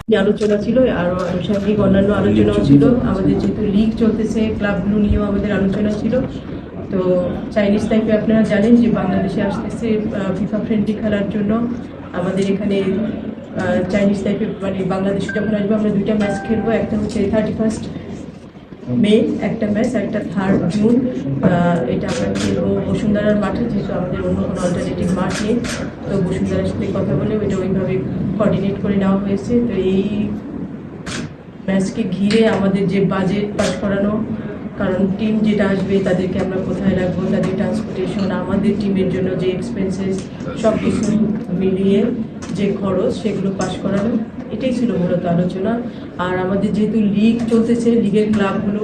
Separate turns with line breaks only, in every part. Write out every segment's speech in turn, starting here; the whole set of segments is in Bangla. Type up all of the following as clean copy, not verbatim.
আলোচনা ছিল, আরো আনুষঙ্গিক অন্যান্য আলোচনাও ছিল। আমাদের যেহেতু লিগ চলতেছে, ক্লাবগুলো নিয়েও আমাদের আলোচনা ছিল। তো চাইনিজ টাইপে আপনারা জানেন যে বাংলাদেশে আসতেছে ফিফা ফ্রেন্ডলি খেলার জন্য। আমাদের এখানে চাইনিজ টাইপে মানে বাংলাদেশে যখন আসবে আমরা দুইটা ম্যাচ খেলবো। একটা হচ্ছে 31 মে একটা ম্যাচ, একটা 3 জুন। এটা আমরা খেলবো বসুন্ধরার মাঠে, যেহেতু আমাদের অন্য কোনো অল্টারনেটিভ মাঠ নেই। তো বসুন্ধরার সাথে কথা বলে ওইটা ওইভাবে কোঅর্ডিনেট করে নেওয়া হয়েছে। তো এই ম্যাচকে ঘিরে আমাদের যে বাজেট পাস করানো, কারণ টিম যেটা আসবে তাদেরকে আমরা কোথায় রাখবো, তাদের ট্রান্সপোর্টেশন, আমাদের টিমের জন্য যে এক্সপেন্সেস, সব কিছু মিলিয়ে যে খরচ সেগুলো পাস করানো, এটাই ছিল মূলত আলোচনা। আর আমাদের যেহেতু লিগ চলতেছে, লিগের ক্লাবগুলো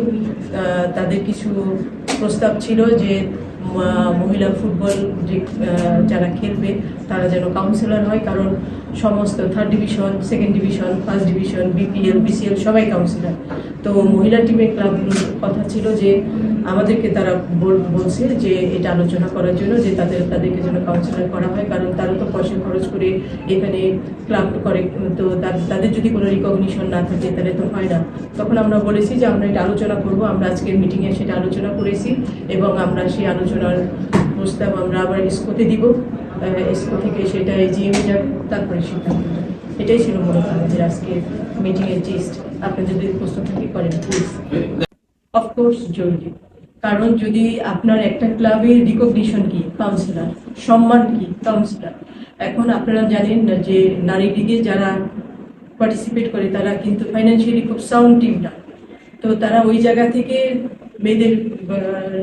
তাদের কিছু প্রস্তাব ছিল যে মহিলা ফুটবল যে যারা খেলবে তারা যেন কাউন্সিলর হয়, কারণ সমস্ত 3rd division, 2nd division, 1st division, BPL, BCL সবাই কাউন্সিলর। তো মহিলা টিমের ক্লাবগুলোর কথা ছিল যে আমাদেরকে তারা বলছে যে এটা আলোচনা করার জন্য যে তাদেরকে যেন কাউন্সিলর করা হয়, কারণ তারা তো পয়সা খরচ করে এখানে ক্লাব করে। তো তাদের যদি কোনো রিকগনিশন না থাকে তাহলে তো হয় না। তখন আমরা বলেছি যে আমরা এটা আলোচনা করব। আমরা আজকের মিটিংয়ে সেটা আলোচনা করেছি এবং আমরা সেই আলোচনার প্রস্তাব আমরা আবার ইসকোতে দিব। ইসকো থেকে সেটা এজিএমে যাবে, তারপরে সিদ্ধান্ত। এটাই ছিল মূলত আমাদের আজকে মিটিংয়ের জিস্ট। আপনি যদি প্রশ্ন থাকে করেন প্লিজ। অফকোর্স জরুরি, কারণ যদি আপনার একটা ক্লাবের রিকগনিশন কি, কাউন্সিলর, সম্মান কি, কাউন্সিলর। এখন আপনারা জানেন না যে নারী লিগে যারা পার্টিসিপেট করে তারা কিন্তু ফাইন্যান্সিয়ালি খুব সাউন্ড টিম না। তো তারা ওই জায়গা থেকে মেয়েদের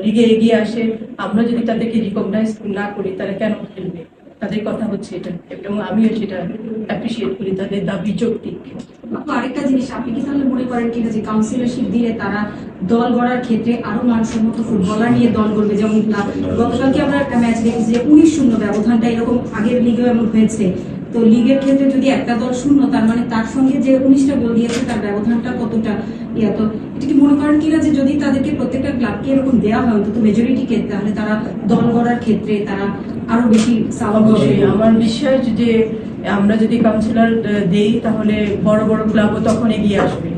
লিগে এগিয়ে আসে। আমরা যদি তাদেরকে রিকগনাইজ না করি তারা কেন খেলবে? তাদের কথা হচ্ছে এটা, এবং আমিও সেটা অ্যাপ্রিসিয়েট করি। তাদের দাবি যৌক্তিক।
আরেকটা জিনিস, আপনি কি তাহলে মনে করেন কিনা যে কাউন্সিলরশিপ দিলে তারা দল গড়ার ক্ষেত্রে আরো মানসম্মত ফুটবলার নিয়ে দল গড়বে? যেমন গতকালকে আমরা একটা ম্যাচ দেখেছি যে 19-0 ব্যবধানটা, এরকম আগের লিগেও এমন হয়েছে। তো লিগের ক্ষেত্রে যদি একটা দল শূন্য, তার মানে তার সঙ্গে যে 19টা গোল দিয়েছে তার ব্যবধানটা কতটা তো এটা কি মনে করেন কিনা যে যদি তাদেরকে প্রত্যেকটা ক্লাবকে এরকম দেওয়া হয় অন্তত মেজরিটিকে, তাহলে তারা দল গড়ার ক্ষেত্রে তারা আরো বেশি সাউন্ড হবে?
আমার বিশ্বাস যে আমরা যদি কাউন্সিলর দেই তাহলে বড় বড় ক্লাবও তখন এগিয়ে আসবে।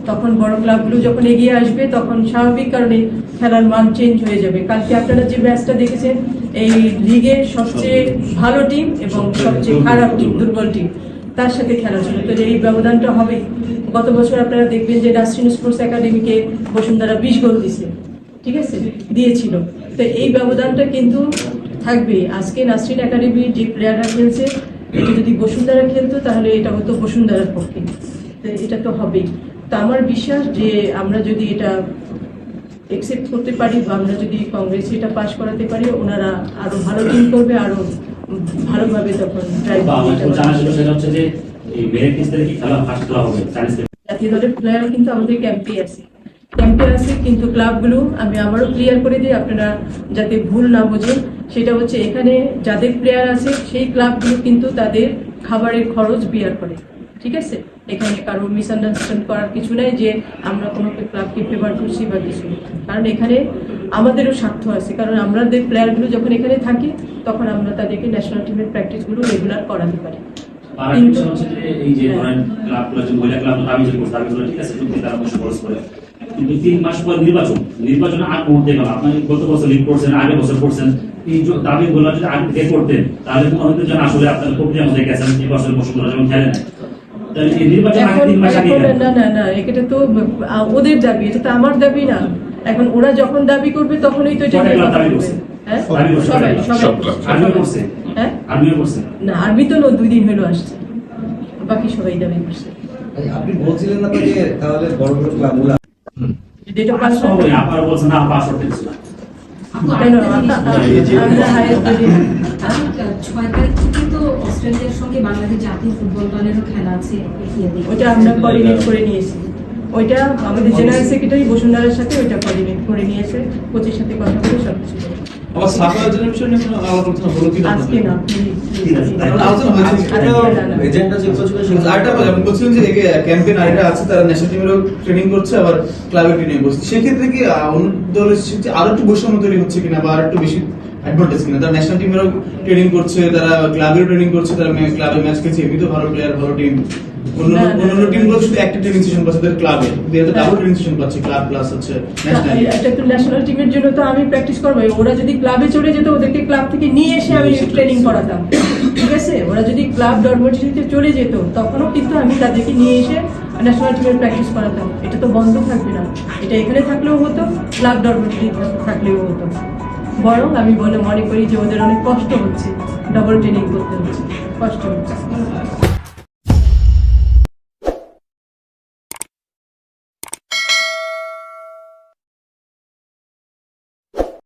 তখন বড় ক্লাবগুলো যখন এগিয়ে আসবে তখন স্বাভাবিক কারণে খেলার মান চেঞ্জ হয়ে যাবে। কালকে আপনারা যে ম্যাচটা দেখেছেন, এই লিগের সবচেয়ে ভালো টিম এবং সবচেয়ে খারাপ টিম, দুর্বল টিম, তার সাথে খেলা ছিল। তো এই ব্যবধানটা হবে। গত বছর আপনারা দেখবেন যে নাসরিন স্পোর্টস একাডেমিকে বসুন্ধরা 20 গোল দিয়েছে, ঠিক আছে, দিয়েছিল। তো এই ব্যবধানটা কিন্তু থাকবে। আজকে নাসরিন একাডেমির যে প্লেয়াররা খেলছে, এটা যদি বসুন্ধরা খেলতো তাহলে এটা হতো বসুন্ধরার পক্ষে। এটা তো হবেই। তো আমার বিশ্বাস যে আমরা যদি এটা একসেপ্ট করতে পারি বা আমরা যদি কংগ্রেসে এটা পাশ করাতে পারি, ওনারা আরো ভালো টিম করবে, আরো ভালোভাবে তখন জাতীয় দলের প্লেয়ার কিন্তু আমাদের ক্যাম্পে আছে। কিন্তু ক্লাবগুলো, আমি আবারও ক্লিয়ার করে দিই আপনারা যাতে ভুল না বোঝেন, সেটা হচ্ছে এখানে যাদের প্লেয়ার আছে সেই ক্লাবগুলো কিন্তু তাদের খাবারের খরচ বিয়ার করে, ঠিক আছে? এখানে কারো মিসআন্ডারস্ট্যান্ড করার কিছু নাই যে আমরা কোনো ক্লাবকে ফেভার করছি বা কিছু। কারণ এখানে আমাদেরও স্বার্থ আছে, কারণ আমাদের প্লেয়ারগুলো যখন এখানে থাকে তখন আমরা তাদেরকে ন্যাশনাল টিমের প্র্যাকটিসগুলো রেগুলার করাতে পারি। কিন্তু
এই যে ক্লাবগুলো যে মহিলা ক্লাব দাবি যে করতে হবে, ঠিক আছে, কিন্তু তারা বসে খরচ করে। কিন্তু 3 মাস পর নির্বাচনের আগ মুহূর্তে গেল, আপনি গত বছর লিড করছেন, আগের বছর করছেন, এই দাবিগুলো যদি আগে থেকে করতেন তাহলে মনে হতো যে আসলে আপনার প্রক্রিয়ার মধ্যে গেছেন, এই বছর বসুন্ধরা যেমন খেলেন।
না, এটা তো ওদের দাবি, এটা তো আমার দাবি না। এখন ওরা যখন দাবি করবে তখনই তো এটা না, আর্মি তো 2 দিন হলো আসছে, বাকি সবাই দাবি করছে।
আপনি বলছিলেন না যে তাহলে বড় বড় ক্লাবগুলো
যেটা পাস হবে,
আপনারা বলছেন না পাস করতে দিচ্ছেন না।
6 তারিখ থেকে তো অস্ট্রেলিয়ার সঙ্গে বাংলাদেশ জাতীয় ফুটবল দলেরও খেলা আছে,
ওইটা আমরা কোঅর্ডিনেট করে নিয়েছি। ওইটা আমাদের জেনারেল সেক্রেটারি বসুন্ধরার সাথে ওইটা কোঅর্ডিনেট করে নিয়েছে, কোচের সাথে কথা বলে সবকিছু।
আবার সাফার জেনারেশন নিয়ে কোনো আলোচনা হলো কি না?
আজকে না,
আলোচনা হয়েছে এজেন্ডা যে আরেকটা বলে আমি বলছিলাম যে ক্যাম্পেইন আইটা আছে, তারা ন্যাশনাল টিমেরও ট্রেনিং করছে, আবার ক্লাবের ট্রেনিং করছে। সেই ক্ষেত্রে কি অন্য দলের আরো একটু বৈষম্য তৈরি হচ্ছে কিনা, বা আরো একটু বেশি অ্যাডভান্টেজ কিনা? তারা ন্যাশনাল টিমেরও ট্রেনিং করছে, তারা ক্লাবেরও ট্রেনিং করছে, তারা ক্লাবে ম্যাচ খেলছে, এমনি তো ভালো প্লেয়ার, ভালো টিম। অন্যান্য টিমগুলো শুধু একটা ট্রেনিং সেশন পাচ্ছে তাদের ক্লাবে, কিন্তু এরা ডাবল ট্রেনিং সেশন পাচ্ছে, ক্লাব প্লাস হচ্ছে ন্যাশনাল।
এটা তো ন্যাশনাল টিমের জন্য তো আমি প্র্যাকটিস করবো। ওরা যদি ক্লাবে চলে যেত, ওদেরকে ক্লাব থেকে নিয়ে এসে আমি ট্রেনিং করাতাম, ঠিক আছে? ওরা যদি ক্লাব ডরমেটরিতে চলে যেত, তখনও কিন্তু আমি তাদেরকে নিয়ে এসে ন্যাশনাল টিমের প্র্যাকটিস করাতাম। এটা তো বন্ধ থাকবে না, এটা এখানে থাকলেও হতো, ক্লাব ডরমেটরি থাকলেও হতো। বরং আমি মনে করি যে ওদের অনেক কষ্ট হচ্ছে, ডবল ট্রেনিং করতে হচ্ছে, কষ্ট হচ্ছে।